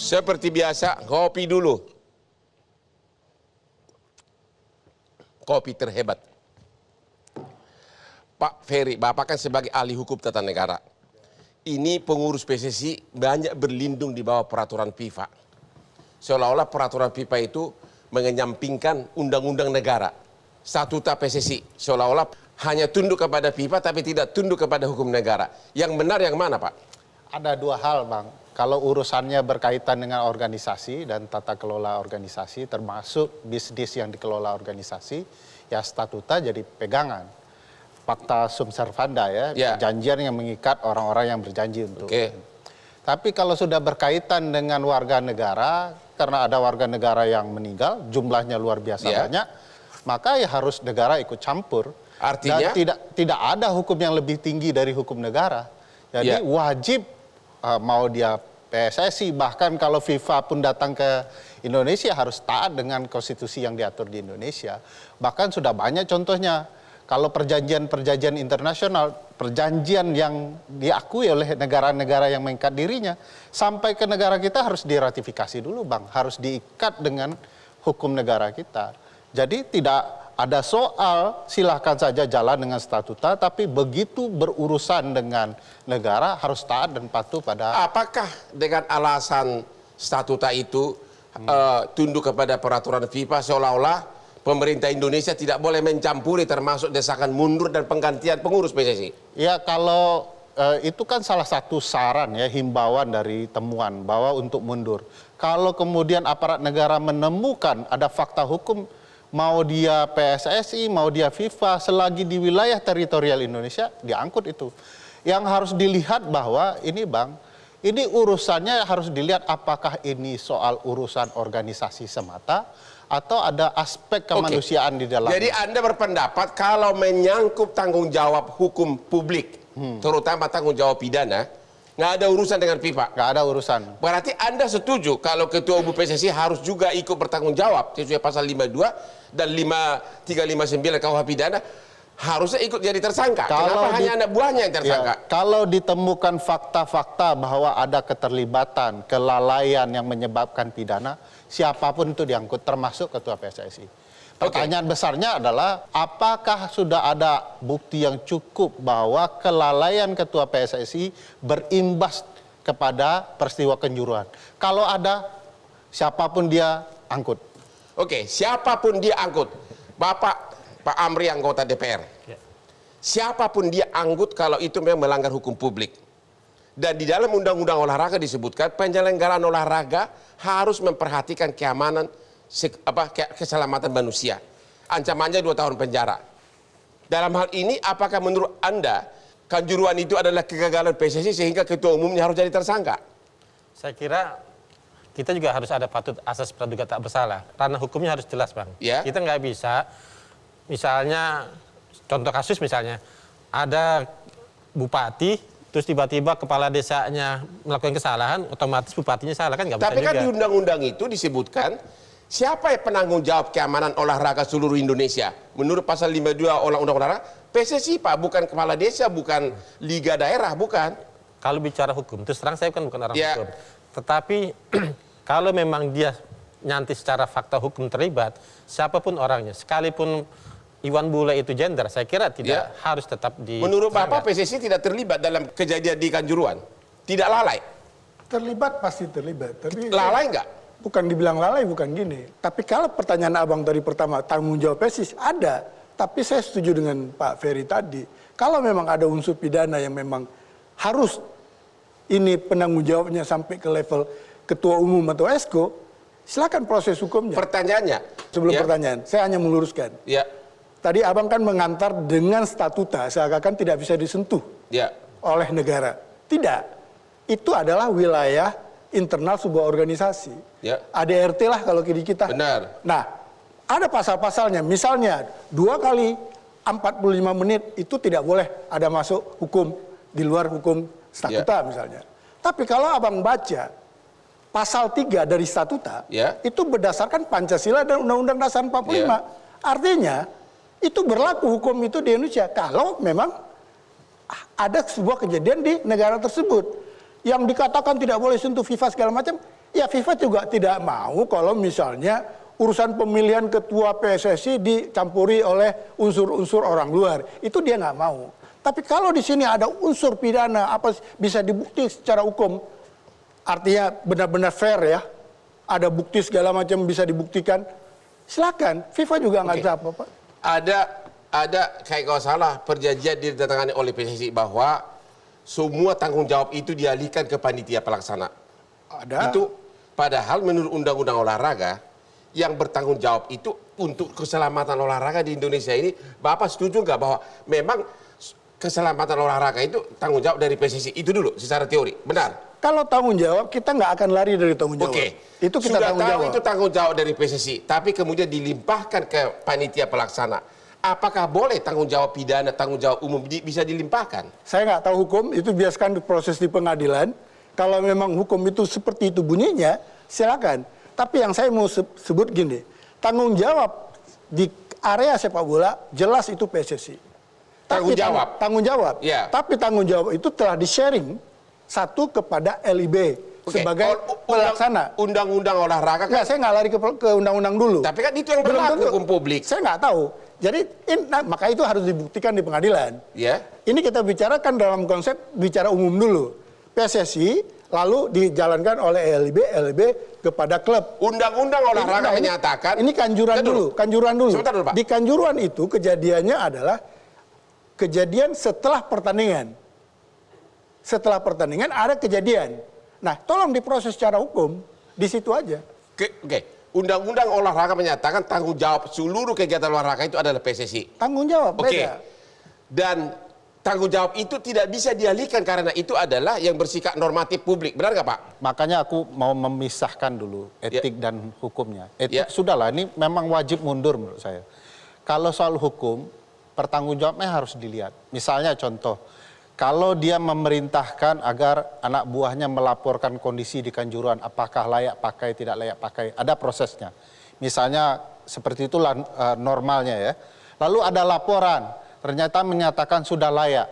Seperti biasa, kopi dulu. Kopi terhebat. Pak Ferry, Bapak kan sebagai ahli hukum tata negara. Ini pengurus PSSI banyak berlindung di bawah peraturan FIFA. Seolah-olah peraturan FIFA itu mengenyampingkan undang-undang negara. Statuta PSSI. Seolah-olah hanya tunduk kepada FIFA tapi tidak tunduk kepada hukum negara. Yang benar yang mana, Pak? Ada dua hal, Bang. Kalau urusannya berkaitan dengan organisasi dan tata kelola organisasi, termasuk bisnis yang dikelola organisasi, ya statuta jadi pegangan. Fakta sum servanda ya, perjanjian yang mengikat orang-orang yang berjanji untuk. Tapi kalau sudah berkaitan dengan warga negara, karena ada warga negara yang meninggal, jumlahnya luar biasa banyak, maka ya harus negara ikut campur. Artinya? Dan tidak ada hukum yang lebih tinggi dari hukum negara. Jadi wajib mau dia PSSI, bahkan kalau FIFA pun datang ke Indonesia harus taat dengan konstitusi yang diatur di Indonesia. Bahkan sudah banyak contohnya. Kalau perjanjian-perjanjian internasional, perjanjian yang diakui oleh negara-negara yang mengikat dirinya, sampai ke negara kita harus diratifikasi dulu, Bang. Harus diikat dengan hukum negara kita. Jadi tidak ada soal silahkan saja jalan dengan statuta, tapi begitu berurusan dengan negara harus taat dan patuh pada. Apakah dengan alasan statuta itu tunduk kepada peraturan FIFA seolah-olah pemerintah Indonesia tidak boleh mencampuri termasuk desakan mundur dan penggantian pengurus PSSI? Ya kalau itu kan salah satu saran ya, himbauan dari temuan bahwa untuk mundur. Kalau kemudian aparat negara menemukan ada fakta hukum, mau dia PSSI, mau dia FIFA, selagi di wilayah teritorial Indonesia, diangkut itu. Yang harus dilihat bahwa ini, Bang, ini urusannya harus dilihat apakah ini soal urusan organisasi semata, atau ada aspek kemanusiaan di dalamnya. Jadi Anda berpendapat kalau menyangkut tanggung jawab hukum publik, terutama tanggung jawab pidana, nggak ada urusan dengan FIFA? Nggak ada urusan. Berarti Anda setuju kalau Ketua Umum PSSI harus juga ikut bertanggung jawab sesuai pasal 52 dan 5359 KUH pidana, harusnya ikut jadi tersangka. Kenapa hanya anak buahnya yang tersangka? Ya, kalau ditemukan fakta-fakta bahwa ada keterlibatan, kelalaian yang menyebabkan pidana, siapapun itu diangkut, termasuk Ketua PSSI. Pertanyaan besarnya adalah apakah sudah ada bukti yang cukup bahwa kelalaian Ketua PSSI berimbas kepada peristiwa kejuruan. Kalau ada, siapapun dia angkut. Siapapun dia angkut. Pak Amri anggota DPR. Siapapun dia angkut kalau itu memang melanggar hukum publik. Dan di dalam Undang-Undang Olahraga disebutkan penyelenggaraan olahraga harus memperhatikan keamanan keselamatan manusia. Ancamannya 2 tahun penjara. Dalam hal ini apakah menurut Anda kanjuruan itu adalah kegagalan PSSI sehingga ketua umumnya harus jadi tersangka? Saya kira kita juga harus ada patut asas praduga tak bersalah. Ranah hukumnya harus jelas, Bang. Kita nggak bisa, misalnya contoh kasus misalnya ada bupati terus tiba-tiba kepala desanya melakukan kesalahan, otomatis bupatinya salah, kan nggak bisa juga. Tapi kan di undang-undang itu disebutkan siapa yang penanggung jawab keamanan olahraga seluruh Indonesia? Menurut pasal 52 Undang-Undang Olahraga, PSSI, Pak, bukan kepala desa, bukan liga daerah, bukan. Kalau bicara hukum, terus terang saya bukan orang hukum. Tetapi kalau memang dia nyanti secara fakta hukum terlibat, siapapun orangnya, sekalipun Iwan Bule itu gender, saya kira tidak harus tetap di. Menurut Bapak PSSI tidak terlibat dalam kejadian di Kanjuruan? Tidak lalai? Terlibat pasti terlibat. Tapi lalai enggak? Bukan dibilang lalai, bukan gini. Tapi kalau pertanyaan abang dari pertama, tanggung jawab PSSI ada. Tapi saya setuju dengan Pak Ferry tadi. Kalau memang ada unsur pidana yang memang harus ini penanggung jawabnya sampai ke level ketua umum atau esko, silakan proses hukumnya. Pertanyaannya? Sebelum pertanyaan, saya hanya meluruskan. Tadi abang kan mengantar dengan statuta, seakan-akan tidak bisa disentuh oleh negara. Tidak. Itu adalah wilayah internal sebuah organisasi. ADRT lah kalau di kita. Benar. Nah, ada pasal-pasalnya. Misalnya 2 kali 45 menit itu tidak boleh ada masuk hukum di luar hukum statuta misalnya. Tapi kalau abang baca pasal 3 dari statuta, itu berdasarkan Pancasila dan Undang-Undang Dasar 45. Artinya itu berlaku hukum itu di Indonesia kalau memang ada sebuah kejadian di negara tersebut. Yang dikatakan tidak boleh sentuh FIFA segala macam, Ya FIFA juga tidak mau kalau misalnya urusan pemilihan ketua PSSI dicampuri oleh unsur-unsur orang luar. Itu dia nggak mau. Tapi kalau di sini ada unsur pidana, apa bisa dibukti secara hukum, artinya benar-benar fair ya, ada bukti segala macam bisa dibuktikan, silakan. FIFA juga nggak bisa apa-apa. Ada kayak kalau salah perjanjian ditandatangani oleh PSSI bahwa semua tanggung jawab itu dialihkan ke panitia pelaksana. Ada. Itu padahal menurut undang-undang olahraga yang bertanggung jawab itu untuk keselamatan olahraga di Indonesia ini, Bapak setuju nggak bahwa memang keselamatan olahraga itu tanggung jawab dari PSSI itu dulu secara teori, benar? Kalau tanggung jawab kita nggak akan lari dari tanggung jawab. Oke. Itu kita sudah tanggung tahu jawab. itu tanggung jawab dari PSSI, tapi kemudian dilimpahkan ke panitia pelaksana. Apakah boleh tanggung jawab pidana, tanggung jawab umum bisa dilimpahkan? Saya nggak tahu hukum, itu biaskan proses di pengadilan. Kalau memang hukum itu seperti itu bunyinya, silakan. Tapi yang saya mau sebut gini, tanggung jawab di area sepak bola jelas itu PSSI. Tanggung jawab. Tanggung jawab. Ya. Tapi tanggung jawab itu telah di-sharing satu kepada LIB sebagai pelaksana. Undang-undang olahraga kan? Enggak, saya nggak lari ke undang-undang dulu. Tapi kan itu yang berlaku hukum publik. Saya nggak tahu. Jadi maka itu harus dibuktikan di pengadilan. Ya. Ini kita bicarakan dalam konsep bicara umum dulu. PSSI lalu dijalankan oleh LIB kepada klub. Undang-undang olahraga menyatakan. Ini kanjuran dulu. Sebentar dulu, Pak. Di kanjuran itu kejadiannya adalah kejadian setelah pertandingan. Setelah pertandingan ada kejadian. Nah, tolong diproses secara hukum di situ aja. Oke. Undang-undang olahraga menyatakan tanggung jawab seluruh kegiatan olahraga itu adalah PSSI. Tanggung jawab, beda. Dan tanggung jawab itu tidak bisa dialihkan karena itu adalah yang bersikap normatif publik. Benar nggak, Pak? Makanya aku mau memisahkan dulu etik dan hukumnya. Etik sudahlah, ini memang wajib mundur menurut saya. Kalau soal hukum, pertanggung jawabnya harus dilihat. Misalnya contoh, kalau dia memerintahkan agar anak buahnya melaporkan kondisi di Kanjuruhan, apakah layak pakai, tidak layak pakai, ada prosesnya. Misalnya seperti itulah normalnya ya. Lalu ada laporan, ternyata menyatakan sudah layak.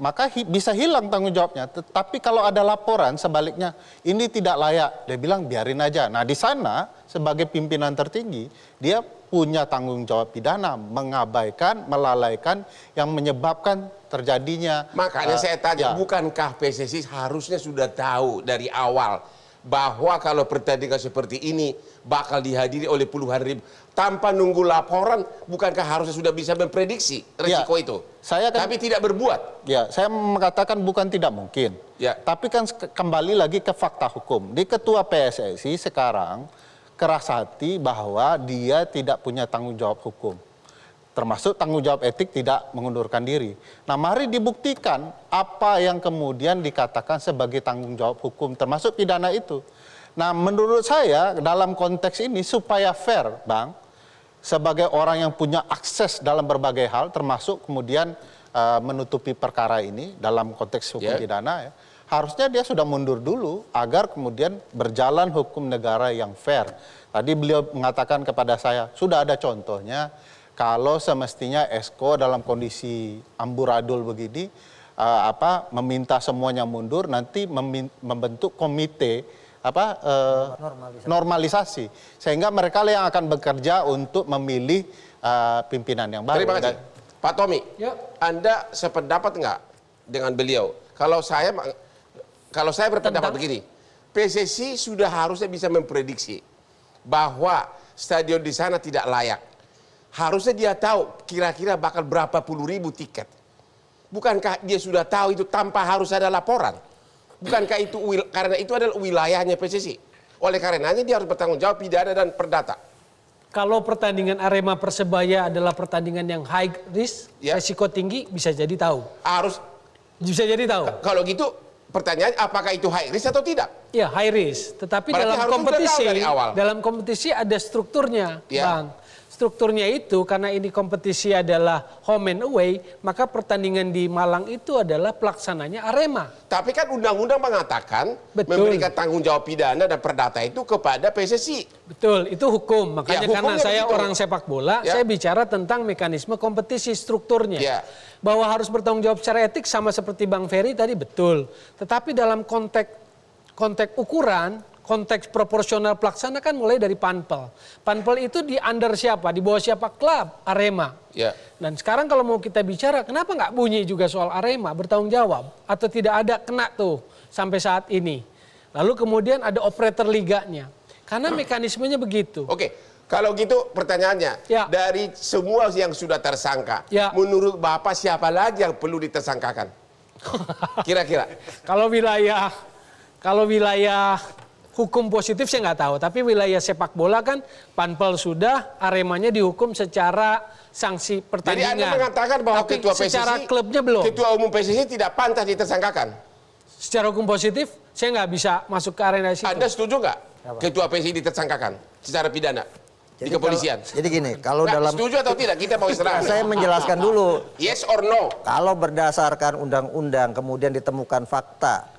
Maka bisa hilang tanggung jawabnya. Tetapi kalau ada laporan sebaliknya, ini tidak layak, dia bilang biarin aja. Nah di sana sebagai pimpinan tertinggi, dia punya tanggung jawab pidana, mengabaikan, melalaikan yang menyebabkan terjadinya. Makanya saya tanya, bukankah PSSI harusnya sudah tahu dari awal bahwa kalau pertandingan seperti ini bakal dihadiri oleh puluhan ribu tanpa nunggu laporan, bukankah harusnya sudah bisa memprediksi risiko itu? Tapi tidak berbuat. Ya, saya mengatakan bukan tidak mungkin. Ya. Tapi kan kembali lagi ke fakta hukum. Di ketua PSSI sekarang keras hati bahwa dia tidak punya tanggung jawab hukum. Termasuk tanggung jawab etik tidak mengundurkan diri. Nah mari dibuktikan apa yang kemudian dikatakan sebagai tanggung jawab hukum termasuk pidana itu. Nah menurut saya dalam konteks ini supaya fair Bang, sebagai orang yang punya akses dalam berbagai hal termasuk kemudian menutupi perkara ini dalam konteks hukum pidana ya. Harusnya dia sudah mundur dulu agar kemudian berjalan hukum negara yang fair. Tadi beliau mengatakan kepada saya, sudah ada contohnya kalau semestinya Esko dalam kondisi amburadul begini, meminta semuanya mundur, nanti membentuk komite normalisasi. Sehingga mereka yang akan bekerja untuk memilih pimpinan yang baru. Terima kasih. Pak Tommy, Anda sependapat nggak dengan beliau? Kalau saya berpendapat begini, PSSI sudah harusnya bisa memprediksi bahwa stadion di sana tidak layak. Harusnya dia tahu kira-kira bakal berapa puluh ribu tiket. Bukankah dia sudah tahu itu tanpa harus ada laporan? Bukankah itu karena itu adalah wilayahnya PSSI? Oleh karenanya dia harus bertanggung jawab pidana dan perdata. Kalau pertandingan Arema Persebaya adalah pertandingan yang high risk, resiko tinggi, bisa jadi tahu. Bisa jadi tahu. Kalau gitu pertanyaannya apakah itu high risk atau tidak? Ya high risk, tetapi dalam kompetisi ada strukturnya, Bang. Strukturnya itu karena ini kompetisi adalah home and away, maka pertandingan di Malang itu adalah pelaksananya Arema. Tapi kan undang-undang mengatakan memberikan tanggung jawab pidana dan perdata itu kepada PSSI. Betul, itu hukum. Makanya karena saya orang sepak bola, saya bicara tentang mekanisme kompetisi strukturnya. Bahwa harus bertanggung jawab secara etik sama seperti Bang Ferry tadi betul. Tetapi dalam konteks ukuran konteks proporsional pelaksana kan mulai dari Panpel. Panpel itu di under siapa? Di bawah siapa? Klub Arema. Ya. Dan sekarang kalau mau kita bicara, kenapa nggak bunyi juga soal Arema bertanggung jawab? Atau tidak ada kena tuh sampai saat ini. Lalu kemudian ada operator liganya. Karena mekanismenya begitu. Oke, kalau gitu pertanyaannya, Ya. dari semua yang sudah tersangka, Ya. menurut Bapak siapa lagi yang perlu ditersangkakan? Kira-kira. Kalau wilayah hukum positif saya nggak tahu, tapi wilayah sepak bola kan Panpel sudah, Aremanya dihukum secara sanksi Jadi pertandingan. Anda mengatakan bahwa tapi ketua PSSI, secara klubnya belum. ketua umum PSSI tidak pantas ditersangkakan. Secara hukum positif saya nggak bisa masuk ke arena situ. Anda setuju nggak ketua PSSI ditersangkakan secara pidana di kepolisian? Jadi gini, kalau dalam setuju atau tidak kita mau istirahat. saya menjelaskan dulu. Yes or no? Kalau berdasarkan undang-undang kemudian ditemukan fakta,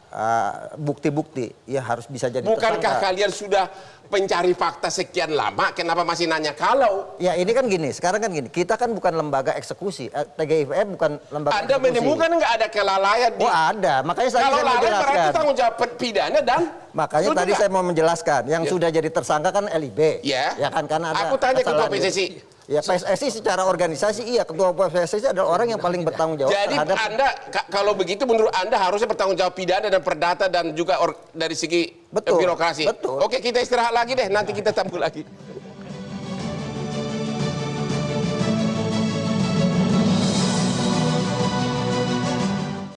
bukti-bukti, ya harus bisa jadi Bukankah tersangka. kalian sudah mencari fakta sekian lama? Kenapa masih nanya kalau? Ya ini kan gini, sekarang kan gini, kita kan bukan lembaga eksekusi, TGIF bukan lembaga Anda eksekusi. menemukan nggak ada kelalaian di... Oh ada, makanya tadi Kalau saya lalai berarti menjelaskan. tanggung jawab pidana dan... Makanya Setuju tadi nggak? saya mau menjelaskan, yang sudah jadi tersangka kan LIB. Ya. Ya kan, karena ada Aku tanya ketua kesalahan. PSSI. Ya PSSI secara organisasi iya, ketua PSSI adalah orang yang paling bertanggung jawab Jadi terhadap Anda kalau begitu menurut Anda harusnya bertanggung jawab pidana dan perdata dan juga dari segi Betul, birokrasi. betul. Oke, kita istirahat lagi deh, nanti kita sambung lagi.